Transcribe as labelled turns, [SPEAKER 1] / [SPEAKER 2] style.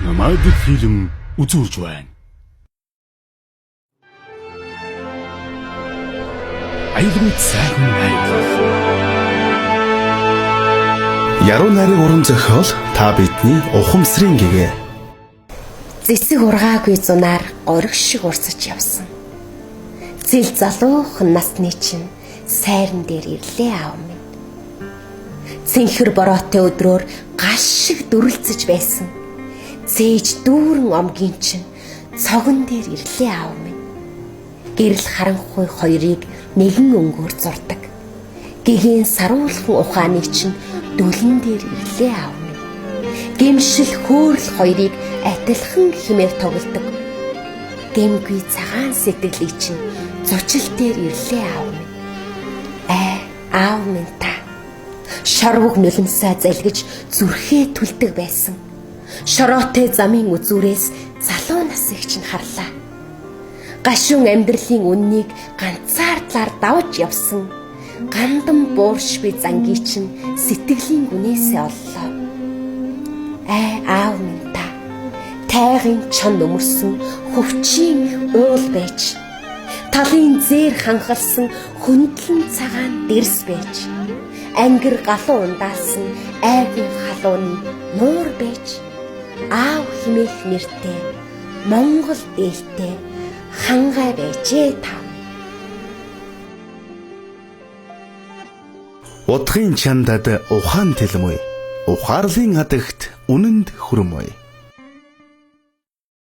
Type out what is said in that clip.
[SPEAKER 1] Номадик фильм үзүүлж байна. Аюулгүй сайхан найр.
[SPEAKER 2] Яруу найрыг уран зохиол та бидний ухамсарын гэгээ.
[SPEAKER 3] Зэсэг ургаагүй зунаар гориг шиг урсаж явсан. Зэл залуухан насны чинь сайран дээр ирлээ аав минь. Цэнхэр бороотой өдрөөр гаш шиг дүрлцэж байсан. Цээж дүүрэн омгийн чинь цогон дээр ирлээ аав минь. Гэрэл харанхуй хоёрыг нэгэн өнгөөр зурдаг. Гэгээн саруулхан ухааны чинь дүлэн дээр ирлээ аав минь. Гэмшил хөөрл хоёрыг адилхан хэмээр тоглодог. Гэмгүй цагаан сэтгэлийг чинь зочил дээр ирлээ аав минь. Аав минь та шарвуг нулимсаа залгиж зүрхээ түлдэг байсан. Шороотой замын үзүүрээс залуу насыг чинь харлаа. Гашуун амьдралын үннийг ганцаар талаар давж явсан. Гандан буурш би зангийн чинь сэтгэлийн гүнээсээ оллоо. Аав минь та тайгын чонд өмөрсөн хөвчийн уул байж, талын зээр ханхалсан хөндлөн цагаан дэрс байж, ангир галуу ундаасан айгийн халууны нуур байж, аав химээх нэртэй Монгол ээлтэй хангай байжээ та.
[SPEAKER 2] Удахын чандад ухаан тэлмүй, ухаарлын хадагт үнэнд хүрмүй.